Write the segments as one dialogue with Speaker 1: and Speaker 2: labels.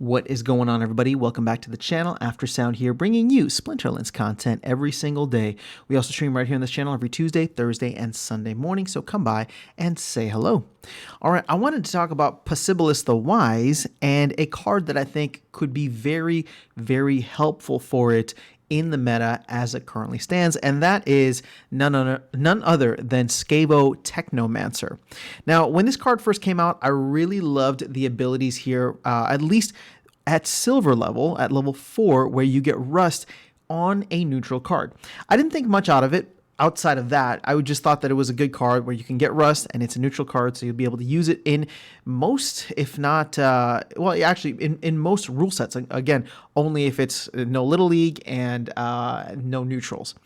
Speaker 1: What is going on, everybody? Welcome back to the channel. After Sound here, bringing you Splinterlands content every single day. We also stream right here on this channel every Tuesday, Thursday, and Sunday morning, so come by and say hello. All right, I wanted to talk about Possibilus the Wise and a card that I think could be very, very helpful for it in the meta as it currently stands, and that is none other than Scavo Technomancer. Now, when this card first came out, I really loved the abilities here, at least at silver level, at level 4, where you get Rust on a neutral card. I didn't think much out of it. Outside of that, I just thought that it was a good card where you can get Rust, and it's a neutral card, so you'll be able to use it in most, if not, well, actually, in most rule sets. Again, only if it's no Little League and no neutrals.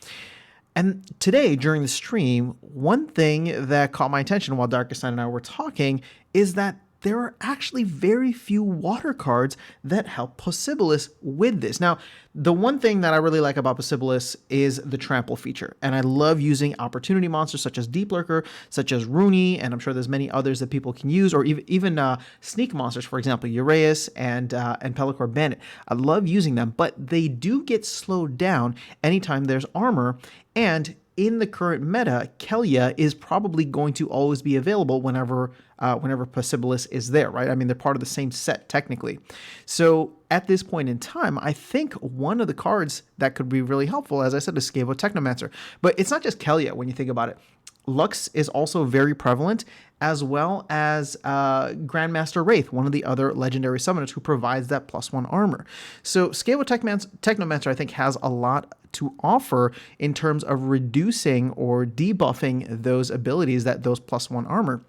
Speaker 1: And today, during the stream, one thing that caught my attention while Darkest Night and I were talking is that there are actually very few water cards that help Possibilus with this. Now, the one thing that I really like about Possibilus is the trample feature, and I love using opportunity monsters such as Deep Lurker, such as Rooney, and I'm sure there's many others that people can use, or even sneak monsters, for example, Uraeus and Pellicor Bandit. I love using them, but they do get slowed down anytime there's armor, and in the current meta, Kelia is probably going to always be available whenever Possibilus is there, right? I mean, they're part of the same set technically. So at this point in time, I think one of the cards that could be really helpful, as I said, is Scavo Technomancer. But it's not just Kelia when you think about it. Lux is also very prevalent, as well as Grandmaster Wraith, one of the other legendary summoners who provides that +1 armor. So Scavo Technomancer, I think, has a lot to offer in terms of reducing or debuffing those abilities, those +1 armor.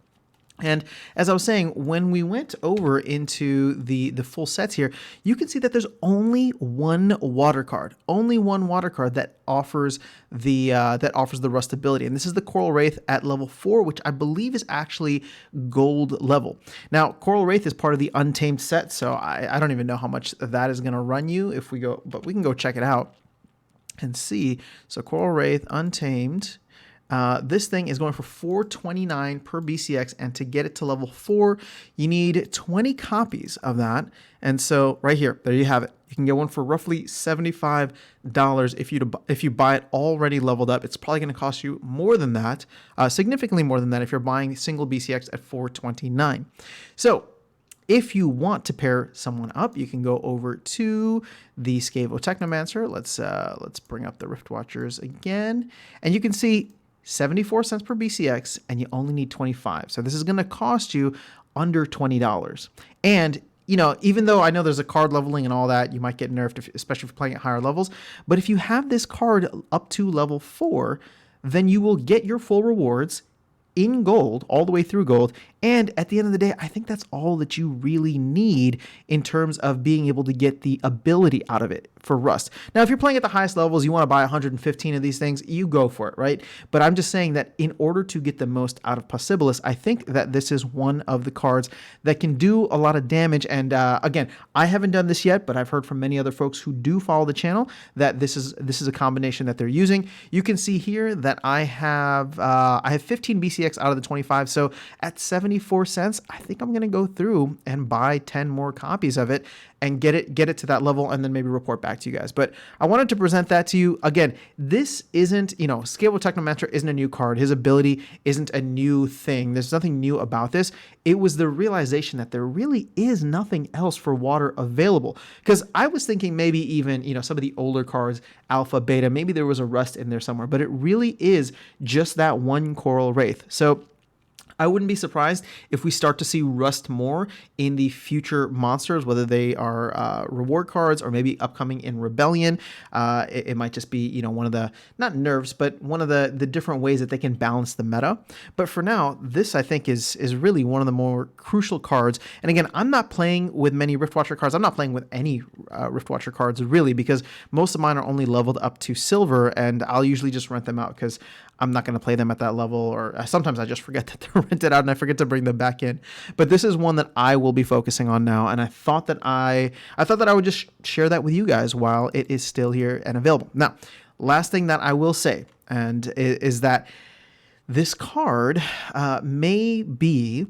Speaker 1: And as I was saying, when we went over into the full sets here, you can see that there's only one water card that offers the Rust ability, and this is the Coral Wraith at level 4, which I believe is actually gold level. Now, Coral Wraith is part of the Untamed set, so I don't even know how much that is going to run you if we go, but we can go check it out and see. So Coral Wraith Untamed. This thing is going for $4.29 per BCX, and to get it to level 4, you need 20 copies of that. And so right here, there you have it. You can get one for roughly $75 if you buy it already leveled up. It's probably going to cost you more than that, significantly more than that if you're buying single BCX at $4.29. So if you want to pair someone up, you can go over to the Scavo Technomancer. Let's bring up the Rift Watchers again, and you can see 74 cents per BCX, and you only need 25. So this is going to cost you under $20. And you know, even though I know there's a card leveling and all that, you might get nerfed, especially if you're playing at higher levels. But if you have this card up to level 4, then you will get your full rewards in gold, all the way through gold. And at the end of the day, I think that's all that you really need in terms of being able to get the ability out of it for Rust. Now, if you're playing at the highest levels, you want to buy 115 of these things, you go for it, right? But I'm just saying that in order to get the most out of Possibilus, I think that this is one of the cards that can do a lot of damage. And again, I haven't done this yet, but I've heard from many other folks who do follow the channel that this is a combination that they're using. You can see here that I have 15 BCX out of the 25. So at 74 cents, I think I'm going to go through and buy 10 more copies of it and get it to that level, and then maybe report back to you guys. But I wanted to present that to you. Again, this isn't, you know, Scavo Technomancer isn't a new card. His ability isn't a new thing. There's nothing new about this. It was the realization that there really is nothing else for water available. Because I was thinking maybe even, you know, some of the older cards, Alpha, Beta, maybe there was a Rust in there somewhere, but it really is just that one Coral Wraith. So I wouldn't be surprised if we start to see Rust more in the future monsters, whether they are reward cards or maybe upcoming in Rebellion. It might just be, you know, one of the, not nerfs, but one of the different ways that they can balance the meta. But for now, this I think is really one of the more crucial cards. And again, I'm not playing with many Riftwatcher cards. I'm not playing with any Riftwatcher cards really, because most of mine are only leveled up to silver, and I'll usually just rent them out because I'm not going to play them at that level, or sometimes I just forget that they're rented out and I forget to bring them back in. But this is one that I will be focusing on now, and I thought that I would just share that with you guys while it is still here and available. Now, last thing that I will say, and is that this card may be,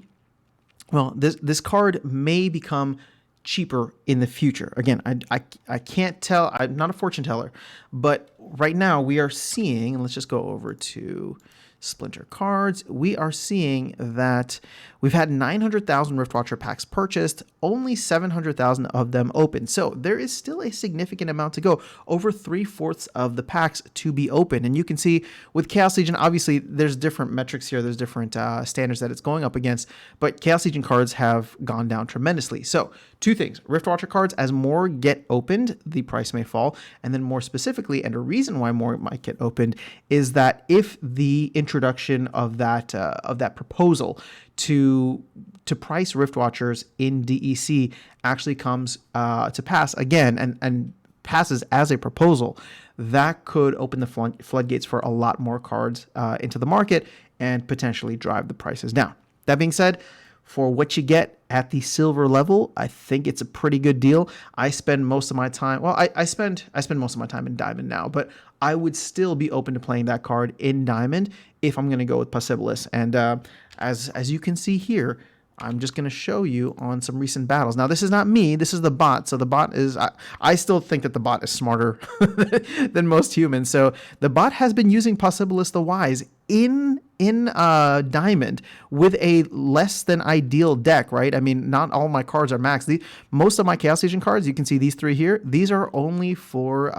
Speaker 1: well, this card may become cheaper in the future. Again, I can't tell. I'm not a fortune teller, but right now we are seeing, and let's just go over to Splinter cards. We are seeing that we've had 900,000 Riftwatcher packs purchased, only 700,000 of them open. So there is still a significant amount to go, over 3/4 of the packs to be open. And you can see with Chaos Legion, obviously there's different metrics here. There's different standards that it's going up against, but Chaos Legion cards have gone down tremendously. So two things: Riftwatcher cards, as more get opened, the price may fall. And then more specifically, and a reason why more might get opened, is that if the introduction of that proposal to price Riftwatchers in DEC actually comes to pass again and passes as a proposal, that could open the floodgates for a lot more cards into the market and potentially drive the prices down. That being said, for what you get at the silver level, I think it's a pretty good deal. I spend most of my time, well, I spend most of my time in Diamond now, but I would still be open to playing that card in Diamond if I'm going to go with Possibilus. And as you can see here, I'm just going to show you on some recent battles. Now, this is not me. This is the bot. So the bot is, I still think that the bot is smarter than most humans. So the bot has been using Possibilus the Wise in Diamond with a less than ideal deck, right? I mean, not all my cards are maxed. Most of my Chaos Legion cards, you can see these three here, these are only for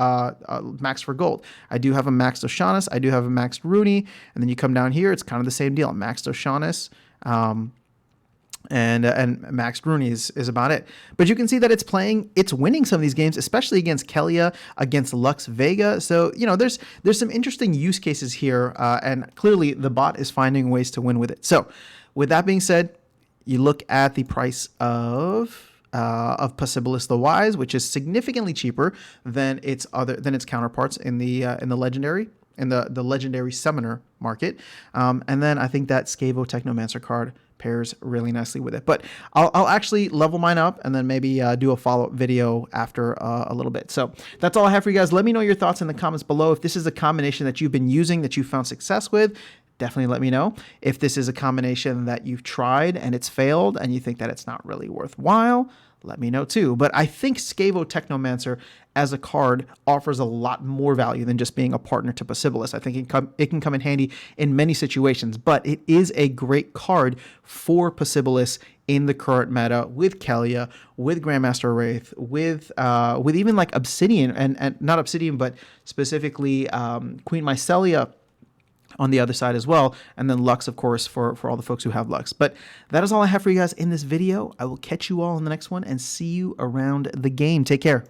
Speaker 1: maxed for gold. I do have a maxed O'Shaughnessy. I do have a maxed Rooney. And then you come down here, it's kind of the same deal. Maxed O'Shaughnessy. And Max Rooney is about it. But you can see that it's winning some of these games, especially against Kelia, against Lux Vega. So, you know, there's some interesting use cases here, and clearly the bot is finding ways to win with it. So with that being said, you look at the price of Possibilus the Wise, which is significantly cheaper than its counterparts in the legendary. In the legendary summoner market. And then I think that Scavo Technomancer card pairs really nicely with it. But I'll actually level mine up and then maybe do a follow-up video after a little bit. So that's all I have for you guys. Let me know your thoughts in the comments below. If this is a combination that you've been using, that you found success with, definitely let me know. If this is a combination that you've tried and it's failed and you think that it's not really worthwhile, let me know too. But I think Scavo Technomancer as a card offers a lot more value than just being a partner to Possibilus. I think it can come in handy in many situations, but it is a great card for Possibilus in the current meta with Kelia, with Grandmaster Wraith, with even like Obsidian, and not Obsidian, but specifically Queen Mycelia on the other side as well, and then Lux, of course, for all the folks who have Lux. But that is all I have for you guys in this video. I will catch you all in the next one and see you around the game. Take care.